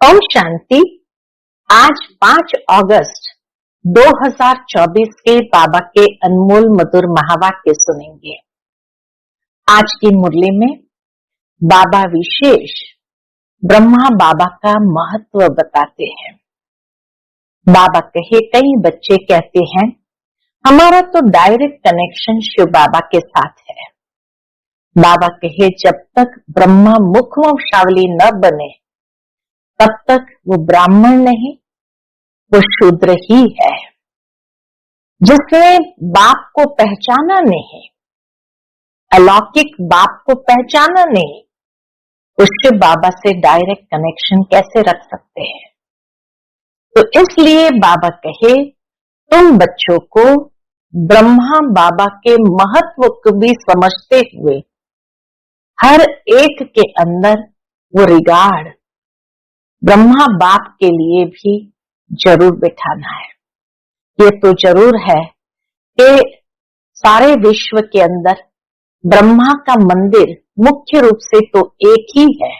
ओम शांति। आज 5 अगस्त 2024 के बाबा के अनमोल मधुर महावाक्य सुनेंगे। आज की मुरली में बाबा विशेष ब्रह्मा बाबा का महत्व बताते हैं। बाबा कहे, कई बच्चे कहते हैं हमारा तो डायरेक्ट कनेक्शन शिव बाबा के साथ है। बाबा कहे, जब तक ब्रह्मा मुखवंशावली न बने तब तक वो ब्राह्मण नहीं, वो शूद्र ही है। जिसने बाप को पहचाना नहीं, अलौकिक बाप को पहचाना नहीं, उससे बाबा से डायरेक्ट कनेक्शन कैसे रख सकते हैं। तो इसलिए बाबा कहे, तुम बच्चों को ब्रह्मा बाबा के महत्व को भी समझते हुए हर एक के अंदर वो रिगार्ड ब्रह्मा बाप के लिए भी जरूर बिठाना है। ये तो जरूर है कि सारे विश्व के अंदर ब्रह्मा का मंदिर मुख्य रूप से तो एक ही है।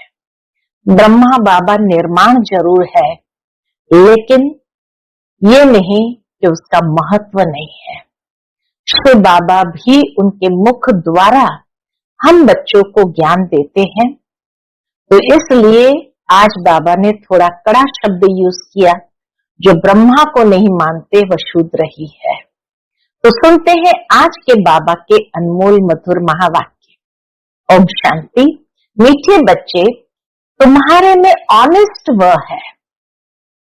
ब्रह्मा बाबा निर्माण जरूर है, लेकिन ये नहीं कि उसका महत्व नहीं है। शिव बाबा भी उनके मुख द्वारा हम बच्चों को ज्ञान देते हैं। तो इसलिए आज बाबा ने थोड़ा कड़ा शब्द यूज किया, जो ब्रह्मा को नहीं मानते वह शूद्र ही है। तो सुनते हैं आज के बाबा के अनमोल मधुर महावाक्य। ओम शांति। मीठे बच्चे, तुम्हारे में ऑनेस्ट वह है,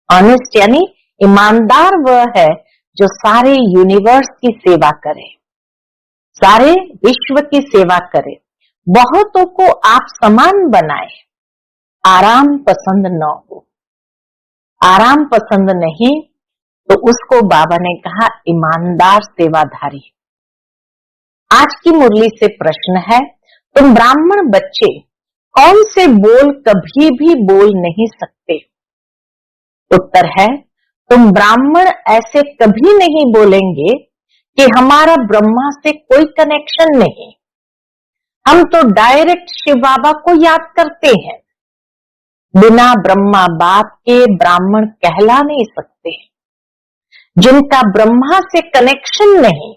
ऑनेस्ट यानी ईमानदार वह है जो सारे यूनिवर्स की सेवा करे, सारे विश्व की सेवा करे, बहुतों को आप समान बनाए, आराम पसंद न हो। आराम पसंद नहीं तो उसको बाबा ने कहा ईमानदार सेवाधारी। आज की मुरली से प्रश्न है, तुम ब्राह्मण बच्चे कौन से बोल कभी भी बोल नहीं सकते? उत्तर है, तुम ब्राह्मण ऐसे कभी नहीं बोलेंगे कि हमारा ब्रह्मा से कोई कनेक्शन नहीं, हम तो डायरेक्ट शिव बाबा को याद करते हैं। बिना ब्रह्मा बाप के ब्राह्मण कहला नहीं सकते। जिनका ब्रह्मा से कनेक्शन नहीं,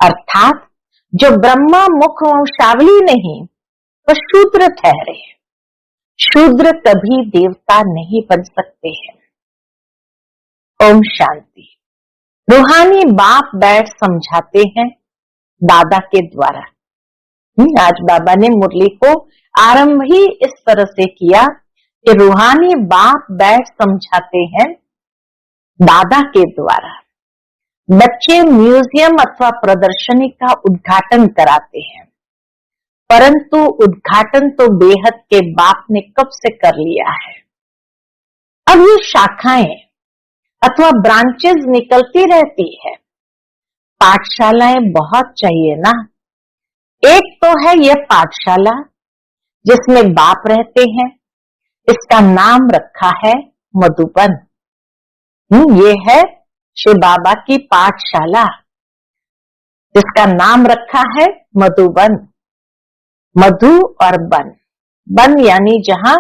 अर्थात जो ब्रह्मा मुख वंशावली नहीं, वह शूद्र ठहरे। शूद्र कभी देवता नहीं बन सकते हैं। ओम शांति। रूहानी बाप बैठ समझाते हैं दादा के द्वारा। आज बाबा ने मुरली को आरंभ ही इस तरह से किया कि रूहानी बाप बैठ समझाते हैं दादा के द्वारा। बच्चे म्यूजियम अथवा प्रदर्शनी का उद्घाटन कराते हैं, परंतु उद्घाटन तो बेहद के बाप ने कब से कर लिया है। अब ये शाखाएं अथवा ब्रांचेस निकलती रहती है। पाठशालाएं बहुत चाहिए ना। एक तो है यह पाठशाला जिसमें बाप रहते हैं, इसका नाम रखा है मधुबन। ये है शिव बाबा की पाठशाला जिसका नाम रखा है मधुबन। मधु और बन, बन यानी जहां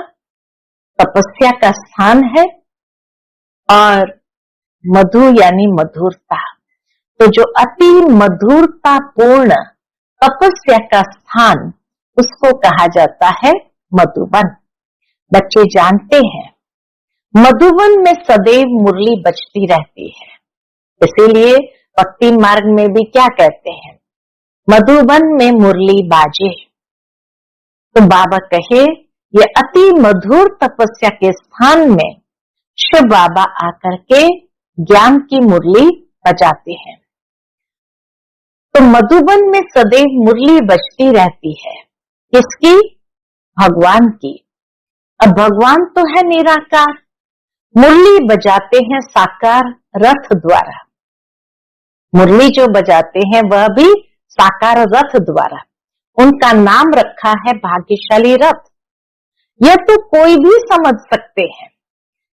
तपस्या का स्थान है, और मधु यानी मधुरता। तो जो अति मधुरता पूर्ण तपस्या का स्थान, उसको कहा जाता है मधुबन। बच्चे जानते हैं मधुबन में सदैव मुरली बजती रहती है, इसीलिए भक्ति मार्ग में भी क्या कहते हैं, मधुबन में मुरली बाजे। तो बाबा कहे, ये अति मधुर तपस्या के स्थान में शिव बाबा आकर के ज्ञान की मुरली बजाते हैं। तो मधुबन में सदैव मुरली बजती रहती है। किसकी? भगवान की। अब भगवान तो है निराकार, मुरली बजाते हैं साकार रथ द्वारा। मुरली जो बजाते हैं वह भी साकार रथ द्वारा। उनका नाम रखा है भाग्यशाली रथ। यह तो कोई भी समझ सकते हैं,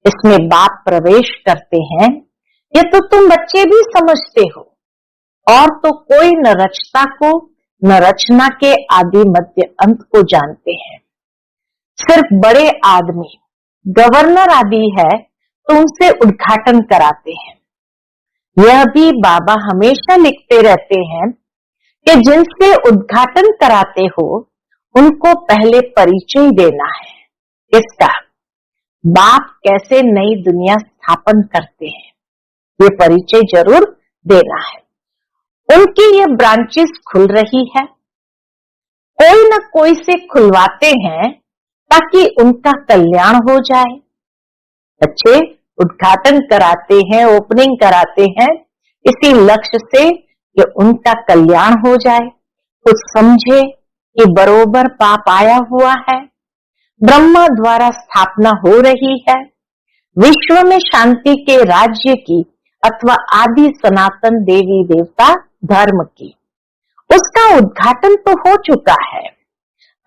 इसमें बाप प्रवेश करते हैं, यह तो तुम बच्चे भी समझते हो। और तो कोई न रचता को न रचना के आदि मध्य अंत को जानते हैं। सिर्फ बड़े आदमी गवर्नर आदि है तो उनसे उद्घाटन कराते हैं। यह भी बाबा हमेशा लिखते रहते हैं कि जिनसे उद्घाटन कराते हो उनको पहले परिचय देना है। इसका बाप कैसे नई दुनिया स्थापन करते हैं, ये परिचय जरूर देना है। उनकी ये ब्रांचेस खुल रही है, कोई न कोई से खुलवाते हैं ताकि उनका कल्याण हो जाए। बच्चे उद्घाटन कराते हैं, ओपनिंग कराते हैं इसी लक्ष्य से कि उनका कल्याण हो जाए, कुछ समझे कि बरोबर पाप आया हुआ है, ब्रह्मा द्वारा स्थापना हो रही है, विश्व में शांति के राज्य की अथवा आदि सनातन देवी देवता धर्म की, उसका उद्घाटन तो हो चुका है।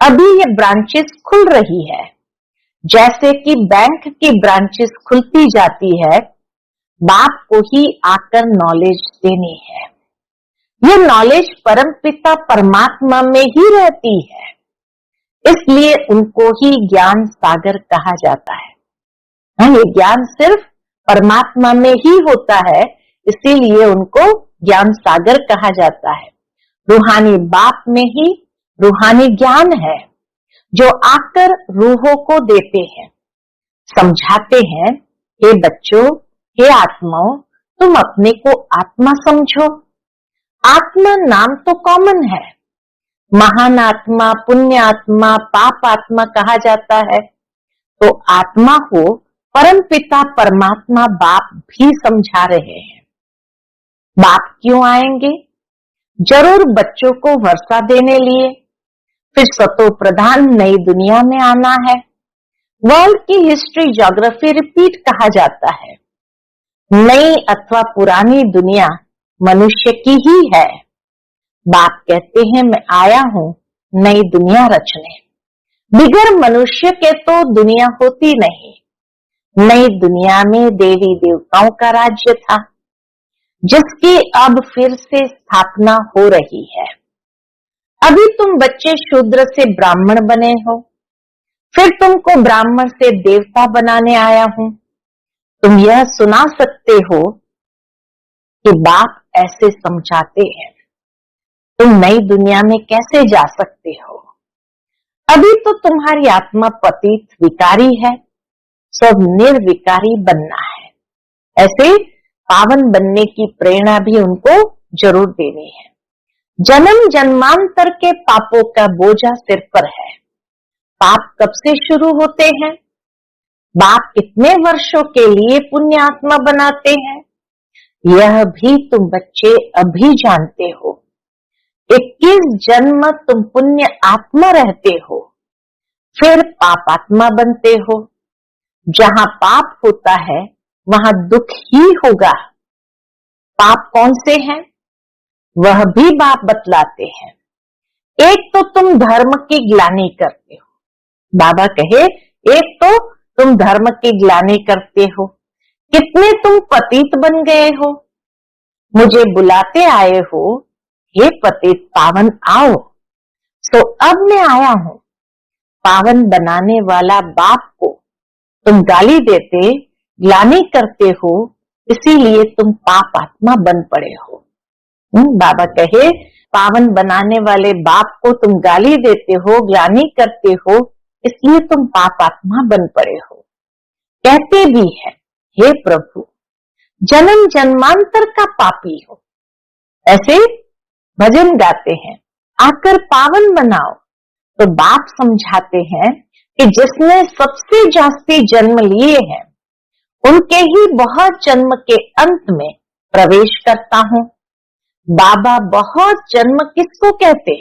अभी ये ब्रांचेस खुल रही है, जैसे कि बैंक की ब्रांचेस खुलती जाती है, बाप को ही आकर नॉलेज देनी है। ये नॉलेज परमपिता परमात्मा में ही रहती है, इसलिए उनको ही ज्ञान सागर कहा जाता है। हाँ, ये ज्ञान सिर्फ परमात्मा में ही होता है, इसीलिए उनको ज्ञान सागर कहा जाता है। रूहानी बाप में ही रूहानी ज्ञान है जो आकर रूहों को देते हैं, समझाते हैं, हे बच्चों, हे आत्माओं, तुम अपने को आत्मा समझो। आत्मा नाम तो कॉमन है, महान आत्मा, पुण्य आत्मा, पाप आत्मा कहा जाता है, तो आत्मा को परमपिता परमात्मा बाप भी समझा रहे हैं। बाप क्यों आएंगे? जरूर बच्चों को वर्षा देने लिए, फिर सतो प्रधान नई दुनिया में आना है। वर्ल्ड की हिस्ट्री ज्योग्राफी रिपीट कहा जाता है। नई अथवा पुरानी दुनिया मनुष्य की ही है। बाप कहते हैं मैं आया हूं नई दुनिया रचने, बिगर मनुष्य के तो दुनिया होती नहीं। नई दुनिया में देवी देवताओं का राज्य था, जिसकी अब फिर से स्थापना हो रही है। अभी तुम बच्चे शूद्र से ब्राह्मण बने हो, फिर तुमको ब्राह्मण से देवता बनाने आया हूं। तुम यह सुना सकते हो कि बाप ऐसे समझाते हैं, तुम नई दुनिया में कैसे जा सकते हो। अभी तो तुम्हारी आत्मा पतित विकारी है, सब निर्विकारी बनना है। ऐसे पावन बनने की प्रेरणा भी उनको जरूर देनी है। जन्म जन्मांतर के पापों का बोझा सिर पर है। पाप कब से शुरू होते हैं? बाप कितने वर्षों के लिए पुण्य आत्मा बनाते हैं, यह भी तुम बच्चे अभी जानते हो। 21 जन्म तुम पुण्य आत्मा रहते हो, फिर पाप आत्मा बनते हो। जहां पाप होता है वहां दुख ही होगा। पाप कौन से हैं वह भी बाप बतलाते हैं। एक तो तुम धर्म की ग्लानि करते हो, बाबा कहे एक तो तुम धर्म की ग्लानि करते हो। कितने तुम पतित बन गए हो, मुझे बुलाते आए हो, हे पतित पावन आओ। सो अब मैं आया हूं, पावन बनाने वाला बाप को तुम गाली देते, ग्लानि करते हो, इसीलिए तुम पाप आत्मा बन पड़े हो। बाबा कहे पावन बनाने वाले बाप को तुम गाली देते हो, ग्लानि करते हो, इसलिए तुम पाप आत्मा बन पड़े हो। कहते भी है, हे प्रभु जन्म जन्मांतर का पापी हो। ऐसे भजन गाते हैं, आकर पावन बनाओ। तो बाप समझाते हैं कि जिसने सबसे जास्ती जन्म लिए हैं उनके ही बहुत जन्म के अंत में प्रवेश करता हूं। बाबा बहुत जन्म किसको कहते?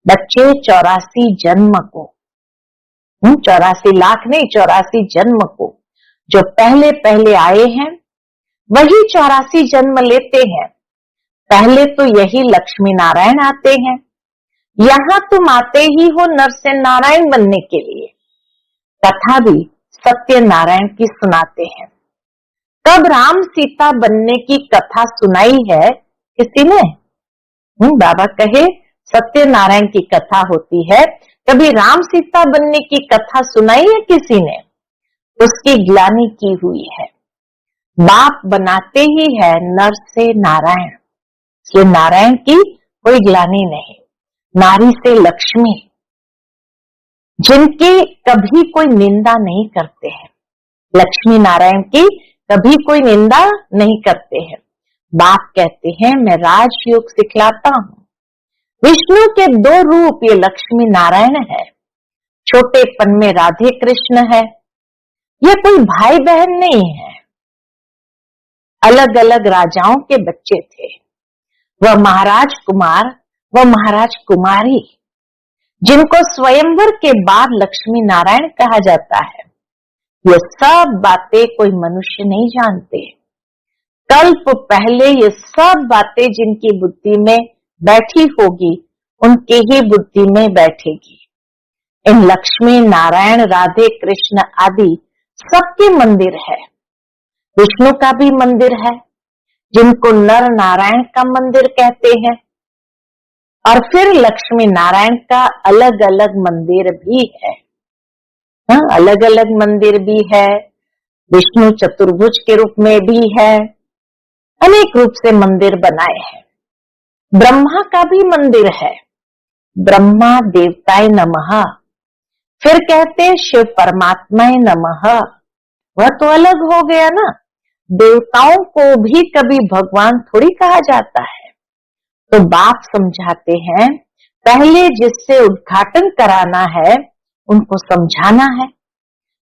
बच्चे 84 जन्म को, 84 लाख नहीं, 84 जन्म को। जो पहले पहले आए हैं वही 84 जन्म लेते हैं। पहले तो यही लक्ष्मी नारायण आते हैं, यहां तुम आते ही हो नर से नारायण बनने के लिए। कथा भी सत्य नारायण की सुनाते हैं। कब राम सीता बनने की कथा सुनाई है किसी ने? बाबा कहे सत्य नारायण की कथा होती है, कभी राम सीता बनने की कथा सुनाई है किसी ने? उसकी ग्लानि की हुई है। बाप बनाते ही है नर से नारायण, इसलिए नारायण की कोई ग्लानि नहीं। नारी से लक्ष्मी, जिनकी कभी कोई निंदा नहीं करते हैं। लक्ष्मी नारायण की कभी कोई निंदा नहीं करते हैं। बाप कहते हैं मैं राजयोग सिखलाता हूं। विष्णु के दो रूप ये लक्ष्मी नारायण है। छोटेपन में राधे कृष्ण है, ये कोई भाई बहन नहीं है। अलग अलग राजाओं के बच्चे थे, वह महाराज कुमार व महाराज कुमारी, जिनको स्वयंवर के बाद लक्ष्मी नारायण कहा जाता है। ये सब बातें कोई मनुष्य नहीं जानते। कल्प पहले ये सब बातें जिनकी बुद्धि में बैठी होगी, उनके ही बुद्धि में बैठेगी। इन लक्ष्मी नारायण राधे कृष्ण आदि सबके मंदिर है। विष्णु का भी मंदिर है, जिनको नर नारायण का मंदिर कहते हैं। और फिर लक्ष्मी नारायण का अलग अलग मंदिर भी है। अलग अलग मंदिर भी है। विष्णु चतुर्भुज के रूप में भी है, अनेक रूप से मंदिर बनाए हैं। ब्रह्मा का भी मंदिर है, ब्रह्मा देवताय नमः। फिर कहते शिव परमात्माय नमः, वह तो अलग हो गया ना। देवताओं को भी कभी भगवान थोड़ी कहा जाता है। तो बाप समझाते हैं पहले जिससे उद्घाटन कराना है उनको समझाना है।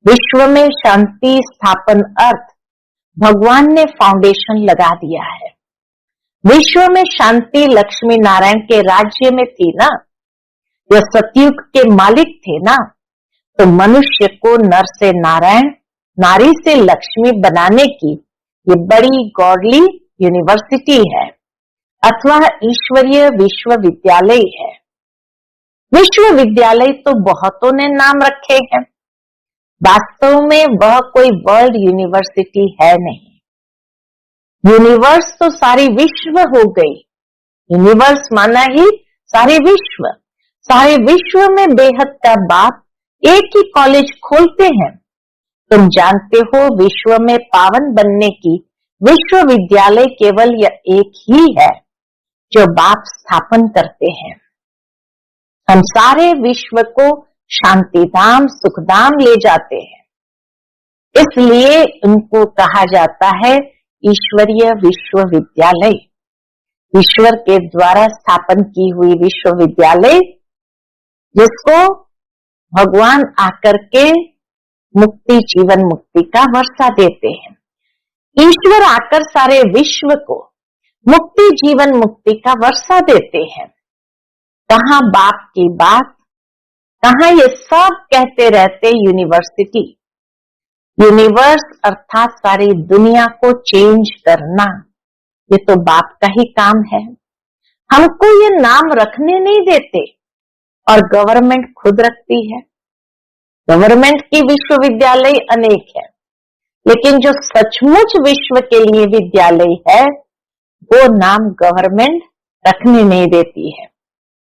विश्व में शांति स्थापन अर्थ भगवान ने फाउंडेशन लगा दिया है। विश्व में शांति लक्ष्मी नारायण के राज्य में थी ना, यह सतयुग के मालिक थे ना। तो मनुष्य को नर से नारायण, नारी से लक्ष्मी बनाने की ये बड़ी गॉडली यूनिवर्सिटी है, अथवा ईश्वरीय विश्वविद्यालय है। विश्वविद्यालय तो बहुतों ने नाम रखे हैं, वास्तव में वह कोई वर्ल्ड यूनिवर्सिटी है नहीं। यूनिवर्स तो सारी विश्व हो गई। यूनिवर्स माना ही सारे विश्व। सारे विश्व में बेहद का बाप एक ही कॉलेज खोलते हैं। तुम जानते हो विश्व में पावन बनने की विश्वविद्यालय केवल यह एक ही है जो बाप स्थापन करते हैं। हम सारे विश्व को शांतिधाम सुखधाम ले जाते हैं, इसलिए उनको कहा जाता है ईश्वरीय विश्वविद्यालय। ईश्वर के द्वारा स्थापन की हुई विश्वविद्यालय, जिसको भगवान आकर के मुक्ति जीवन मुक्ति का वर्षा देते हैं। ईश्वर आकर सारे विश्व को मुक्ति जीवन मुक्ति का वर्षा देते हैं। कहां बाप की बात, कहां ये सब कहते रहते यूनिवर्सिटी। यूनिवर्स अर्थात सारी दुनिया को चेंज करना, ये तो बाप का ही काम है। हमको ये नाम रखने नहीं देते और गवर्नमेंट खुद रखती है। गवर्नमेंट की विश्वविद्यालय अनेक है, लेकिन जो सचमुच विश्व के लिए विद्यालय है वो नाम गवर्नमेंट रखने नहीं देती है।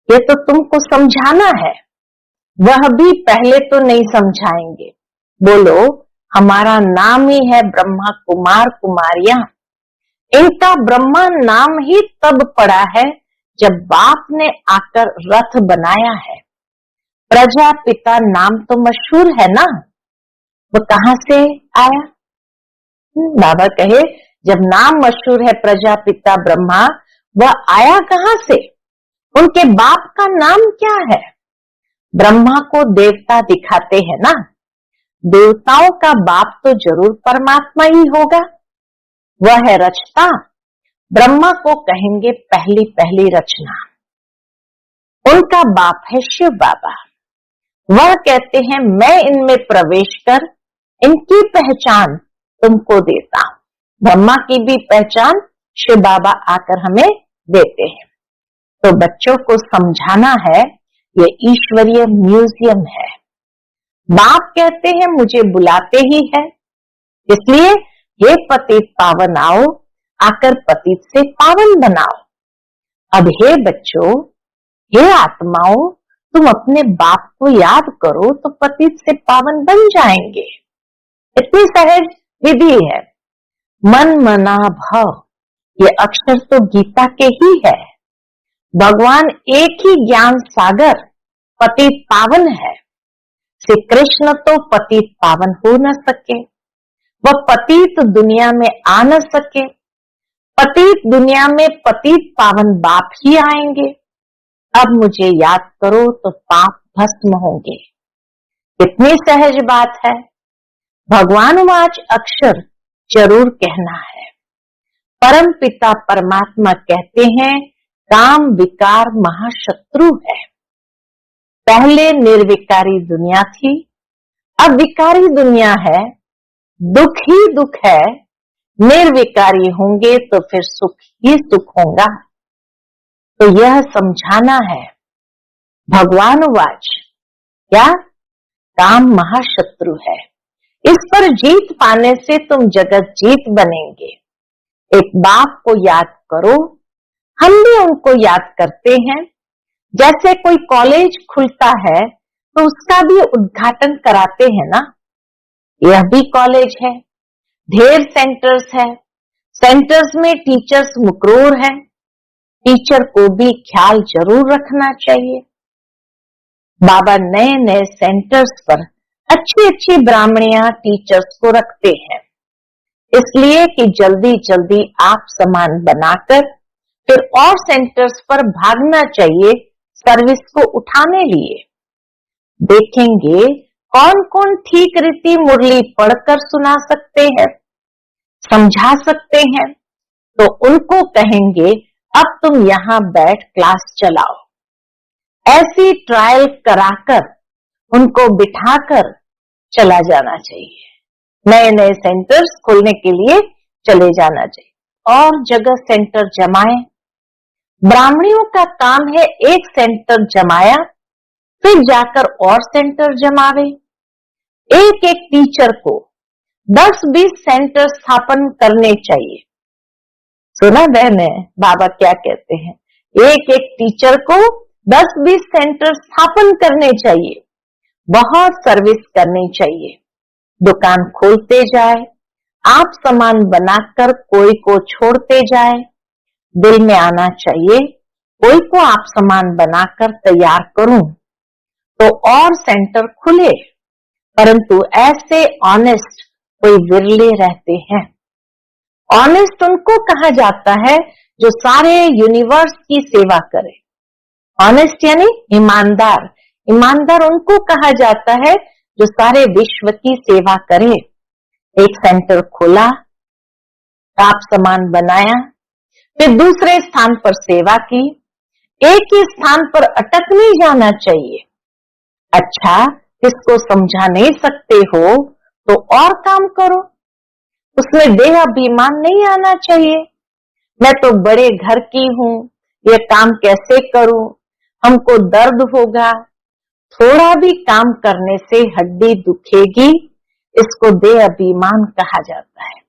ये तो तुमको समझाना है, वह भी पहले तो नहीं समझाएंगे। बोलो हमारा नाम ही है ब्रह्मा कुमार कुमारियां। इनका ब्रह्मा नाम ही तब पड़ा है जब बाप ने आकर रथ बनाया है। प्रजापिता नाम तो मशहूर है ना, वो कहां से आया? बाबा कहे जब नाम मशहूर है प्रजापिता ब्रह्मा, वह आया कहां से? उनके बाप का नाम क्या है? ब्रह्मा को देवता दिखाते हैं ना, देवताओं का बाप तो जरूर परमात्मा ही होगा। वह है रचता। ब्रह्मा को कहेंगे पहली पहली रचना। उनका बाप है शिव बाबा। वह कहते हैं मैं इनमें प्रवेश कर इनकी पहचान तुमको देता हूं। ब्रह्मा की भी पहचान शिव बाबा आकर हमें देते हैं। तो बच्चों को समझाना है ये ईश्वरीय म्यूजियम है। बाप कहते हैं मुझे बुलाते ही है, इसलिए ये पतित पावन आओ, आकर पतित से पावन बनाओ। अब हे बच्चों, हे आत्माओं, तुम अपने बाप को याद करो तो पतित से पावन बन जाएंगे। इतनी सहज विधि है। मन मना भव, ये अक्षर तो गीता के ही है। भगवान एक ही ज्ञान सागर पतित पावन है। श्री कृष्ण तो पतित पावन हो न सके, वह पतित दुनिया में आ न सके। पतित दुनिया में पतित पावन बाप ही आएंगे। अब मुझे याद करो तो पाप भस्म होंगे। कितनी सहज बात है। भगवान वाच अक्षर जरूर कहना है। परम पिता परमात्मा कहते हैं काम विकार महाशत्रु है। पहले निर्विकारी दुनिया थी, अब विकारी दुनिया है। दुख ही दुख है। निर्विकारी होंगे तो फिर सुख ही सुख होगा। तो यह समझाना है। भगवान वाच क्या? काम महाशत्रु है। इस पर जीत पाने से तुम जगत जीत बनेंगे। एक बाप को याद करो। हम भी उनको याद करते हैं। जैसे कोई कॉलेज खुलता है तो उसका भी उद्घाटन कराते हैं ना। यह भी कॉलेज है। ढेर सेंटर्स है। सेंटर्स में टीचर्स मुकरूर है। टीचर को भी ख्याल जरूर रखना चाहिए। बाबा नए नए सेंटर्स पर अच्छी अच्छी ब्राह्मणियां टीचर्स को रखते हैं, इसलिए कि जल्दी जल्दी आप सामान बनाकर फिर और सेंटर्स पर भागना चाहिए सर्विस को उठाने लिए। देखेंगे कौन कौन ठीक रीति मुरली पढ़कर सुना सकते हैं, समझा सकते हैं, तो उनको कहेंगे अब तुम यहां बैठ क्लास चलाओ। ऐसी ट्रायल कराकर उनको बिठाकर चला जाना चाहिए। नए नए सेंटर्स खोलने के लिए चले जाना चाहिए और जगह सेंटर जमाए। ब्राह्मणियों का काम है एक सेंटर जमाया फिर जाकर और सेंटर जमावे। एक एक टीचर को 10-20 सेंटर स्थापन करने चाहिए। सुना बहने बाबा क्या कहते हैं? एक एक टीचर को 10-20 सेंटर स्थापन करने चाहिए। बहुत सर्विस करनी चाहिए। दुकान खोलते जाए, आप सामान बनाकर कोई को छोड़ते जाए। दिल में आना चाहिए कोई को आप सामान बनाकर तैयार करूं तो और सेंटर खुले। परंतु ऐसे ऑनेस्ट कोई विरले रहते हैं। ऑनेस्ट उनको कहा जाता है जो सारे यूनिवर्स की सेवा करे। ऑनेस्ट यानी ईमानदार। ईमानदार उनको कहा जाता है जो सारे विश्व की सेवा करे। एक सेंटर खोला, आप सामान बनाया, फिर दूसरे स्थान पर सेवा की। एक ही स्थान पर अटक नहीं जाना चाहिए। अच्छा, किसको समझा नहीं सकते हो तो और काम करो। उसमें देह अभिमान नहीं आना चाहिए। मैं तो बड़े घर की हूं, ये काम कैसे करूं, हमको दर्द होगा। थोड़ा भी काम करने से हड्डी दुखेगी, इसको देह अभिमान कहा जाता है।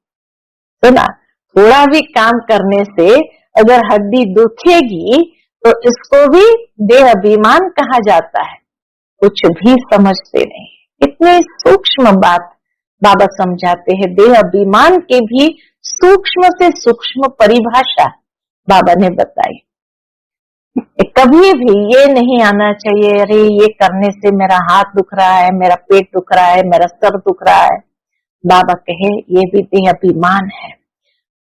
सुना? थोड़ा भी काम करने से अगर हड्डी दुखेगी तो इसको भी देह अभिमान कहा जाता है। कुछ भी समझते नहीं। इतने सूक्ष्म बात बाबा समझाते हैं। देह अभिमान के भी सूक्ष्म से सूक्ष्म परिभाषा बाबा ने बताई। कभी भी ये नहीं आना चाहिए अरे ये करने से मेरा हाथ दुख रहा है, मेरा पेट दुख रहा है, मेरा सर दुख रहा है। बाबा कहे ये भी देह अभिमान है।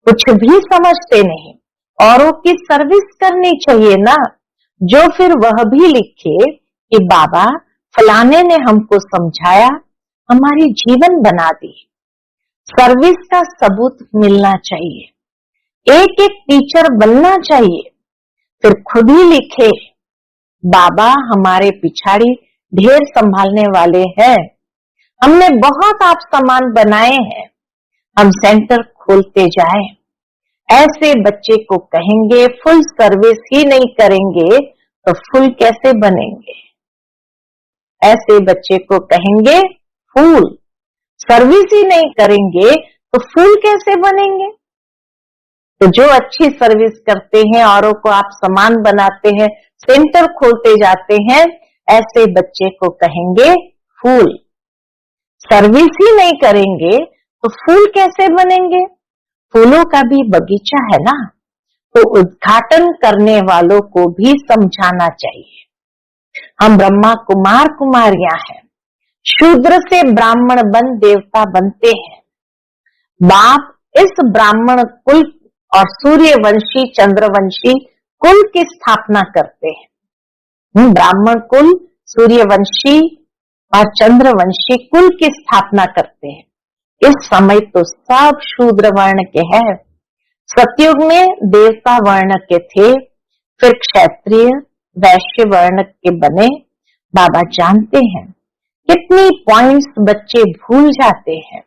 कुछ भी समझते नहीं। औरों की सर्विस करनी चाहिए ना। जो फिर वह भी लिखे कि बाबा फलाने ने हमको समझाया, हमारी जीवन बना दी। सर्विस का सबूत मिलना चाहिए। एक एक टीचर बनना चाहिए। फिर खुद ही लिखे बाबा हमारे पिछाड़ी ढेर संभालने वाले हैं, हमने बहुत आप सामान बनाए हैं, हम सेंटर खोलते जाएं। ऐसे बच्चे को कहेंगे फुल सर्विस ही नहीं करेंगे तो फुल कैसे बनेंगे। ऐसे बच्चे को कहेंगे फूल, सर्विस ही नहीं करेंगे तो फूल कैसे बनेंगे। तो जो अच्छी सर्विस करते हैं, औरों को आप सामान बनाते हैं, सेंटर खोलते जाते हैं, ऐसे बच्चे को कहेंगे फूल। सर्विस ही नहीं करेंगे तो फूल कैसे बनेंगे? फूलों का भी बगीचा है ना, तो उद्घाटन करने वालों को भी समझाना चाहिए। हम ब्रह्मा कुमार कुमारियां हैं, शूद्र से ब्राह्मण बन देवता बनते हैं। बाप इस ब्राह्मण कुल और सूर्यवंशी चंद्रवंशी कुल की स्थापना करते हैं। ब्राह्मण कुल, सूर्यवंशी और चंद्रवंशी कुल की स्थापना करते हैं। इस समय तो सब शूद्र वर्ण के हैं। सतयुग में देवता वर्ण के थे, फिर क्षत्रिय वैश्य वर्ण के बने। बाबा जानते हैं कितनी पॉइंट्स बच्चे भूल जाते हैं।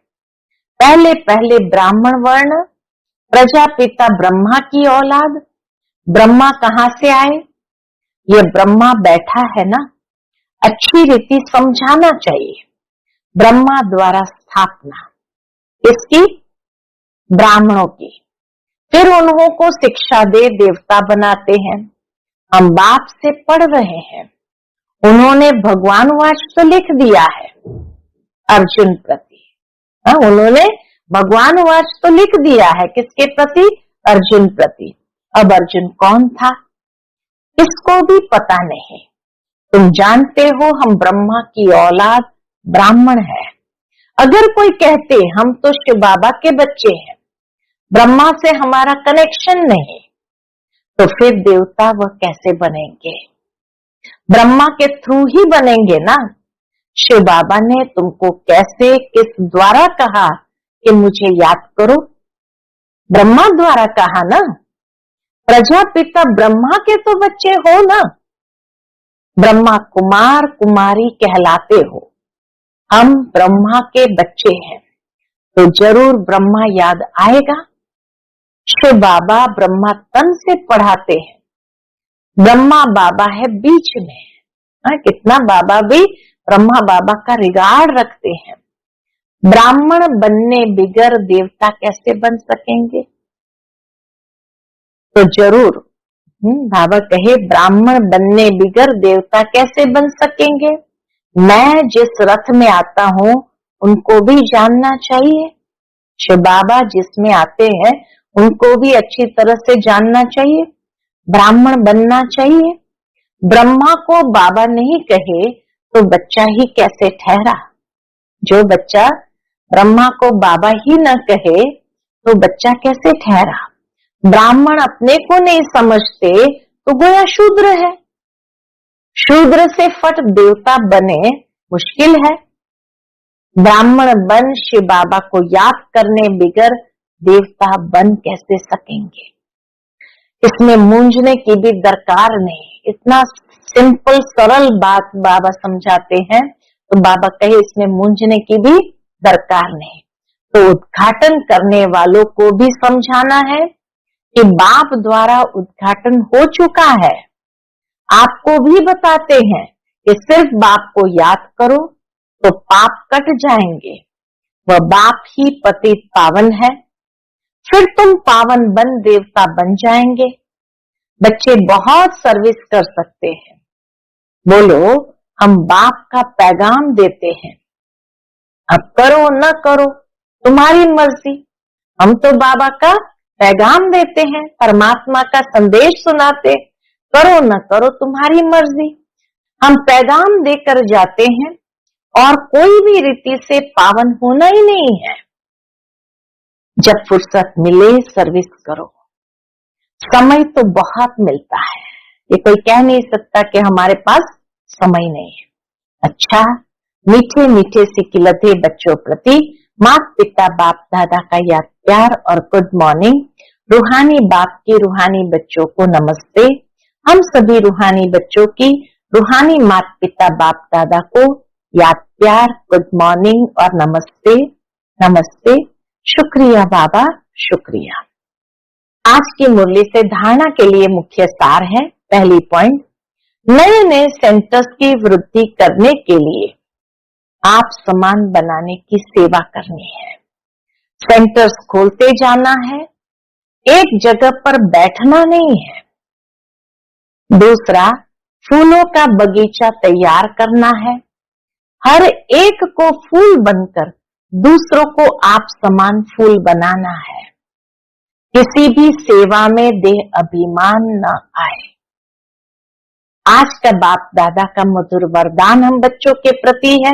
पहले पहले ब्राह्मण वर्ण, प्रजापिता ब्रह्मा की औलाद। ब्रह्मा कहाँ से आए? ये ब्रह्मा बैठा है ना, अच्छी रीति समझाना चाहिए। ब्रह्मा द्वारा स्थापना इसकी, ब्राह्मणों की, फिर उन्हों को शिक्षा दे देवता बनाते हैं। हम बाप से पढ़ रहे हैं, उन्होंने भगवान वाच तो लिख दिया है अर्जुन प्रति। उन्होंने भगवान वाच तो लिख दिया है, किसके प्रति? अर्जुन प्रति। अब अर्जुन कौन था इसको भी पता नहीं। तुम जानते हो हम ब्रह्मा की औलाद ब्राह्मण है। अगर कोई कहते हम तो शिव बाबा के बच्चे हैं, ब्रह्मा से हमारा कनेक्शन नहीं, तो फिर देवता वह कैसे बनेंगे? ब्रह्मा के थ्रू ही बनेंगे ना। शिव बाबा ने तुमको कैसे, किस द्वारा कहा कि मुझे याद करो? ब्रह्मा द्वारा कहा ना। प्रजापिता ब्रह्मा के तो बच्चे हो ना, ब्रह्मा कुमार कुमारी कहलाते हो। हम ब्रह्मा के बच्चे हैं तो जरूर ब्रह्मा याद आएगा। शिव बाबा ब्रह्मा तन से पढ़ाते हैं, ब्रह्मा बाबा है बीच में। कितना बाबा भी ब्रह्मा बाबा का रिगार्ड रखते हैं। ब्राह्मण बनने बिगर देवता कैसे बन सकेंगे? तो जरूर बाबा कहे ब्राह्मण बनने बिगर देवता कैसे बन सकेंगे? मैं जिस रथ में आता हूँ उनको भी जानना चाहिए। शिव बाबा जिसमें आते हैं उनको भी अच्छी तरह से जानना चाहिए, ब्राह्मण बनना चाहिए। ब्रह्मा को बाबा नहीं कहे तो बच्चा ही कैसे ठहरा? जो बच्चा ब्रह्मा को बाबा ही न कहे तो बच्चा कैसे ठहरा? ब्राह्मण अपने को नहीं समझते तो गोया शूद्र है। शूद्र से फट देवता बने मुश्किल है। ब्राह्मण बन शिव बाबा को याद करने बिगर देवता बन कैसे सकेंगे? इसमें मूंझने की भी दरकार नहीं। इतना सिंपल सरल बात बाबा समझाते हैं तो बाबा कहे इसमें मूंझने की भी दरकार नहीं। तो उद्घाटन करने वालों को भी समझाना है कि बाप द्वारा उद्घाटन हो चुका है। आपको भी बताते हैं कि सिर्फ बाप को याद करो तो पाप कट जाएंगे। वह बाप ही पतित पावन है, फिर तुम पावन बन देवता बन जाएंगे। बच्चे बहुत सर्विस कर सकते हैं। बोलो हम बाप का पैगाम देते हैं, अब करो न करो तुम्हारी मर्जी। हम तो बाबा का पैगाम देते हैं, परमात्मा का संदेश सुनाते, करो न करो तुम्हारी मर्जी। हम पैगाम देकर जाते हैं और कोई भी रीति से पावन होना ही नहीं है। जब फुर्सत मिले सर्विस करो। समय तो बहुत मिलता है, ये कोई कह नहीं सकता कि हमारे पास समय नहीं है। अच्छा, मीठे मीठे सिकिलते बच्चों प्रति माता पिता बाप दादा का याद प्यार और गुड मॉर्निंग। रूहानी बाप की रूहानी बच्चों को नमस्ते। हम सभी रूहानी बच्चों की रूहानी माता पिता बाप दादा को याद प्यार, गुड मॉर्निंग और नमस्ते। नमस्ते, शुक्रिया बाबा, शुक्रिया। आज की मुरली से धारणा के लिए मुख्य सार है। पहली पॉइंट, नए नए सेंटर्स की वृद्धि करने के लिए आप समान बनाने की सेवा करनी है। सेंटर्स खोलते जाना है, एक जगह पर बैठना नहीं है। दूसरा, फूलों का बगीचा तैयार करना है। हर एक को फूल बनकर दूसरों को आप समान फूल बनाना है। किसी भी सेवा में देह अभिमान न आए। आज का बाप दादा का मधुर वरदान हम बच्चों के प्रति है,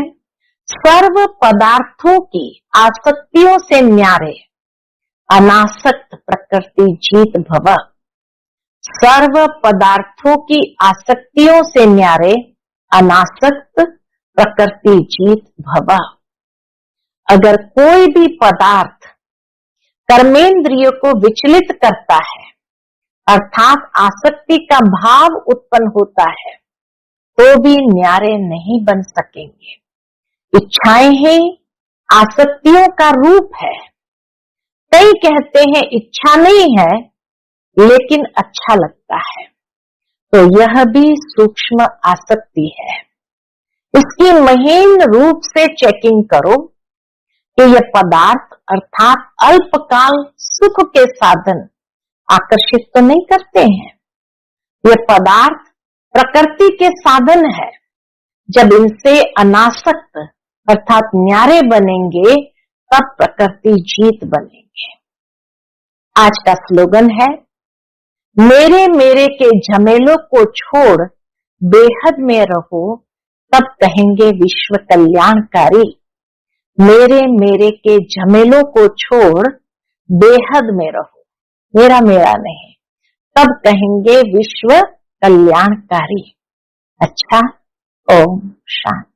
सर्व पदार्थों की आसक्तियों से न्यारे अनासक्त प्रकृति जीत भव। सर्व पदार्थों की आसक्तियों से न्यारे अनासक्त प्रकृति जीत भव। अगर कोई भी पदार्थ कर्मेंद्रियों को विचलित करता है, अर्थात आसक्ति का भाव उत्पन्न होता है, तो भी न्यारे नहीं बन सकेंगे। इच्छाएं ही आसक्तियों का रूप है। कई कहते हैं इच्छा नहीं है लेकिन अच्छा लगता है, तो यह भी सूक्ष्म आसक्ति है। इसकी महीन रूप से चेकिंग करो कि यह पदार्थ अर्थात अल्पकाल सुख के साधन आकर्षित तो नहीं करते हैं। ये पदार्थ प्रकृति के साधन है। जब इनसे अनासक्त अर्थात न्यारे बनेंगे तब प्रकृति जीत बनेंगे। आज का स्लोगन है, मेरे मेरे के झमेलों को छोड़ बेहद में रहो, तब कहेंगे विश्व कल्याणकारी। मेरे मेरे के झमेलों को छोड़ बेहद में रहो, मेरा मेरा नहीं, तब कहेंगे विश्व कल्याणकारी। अच्छा, ओम शांति।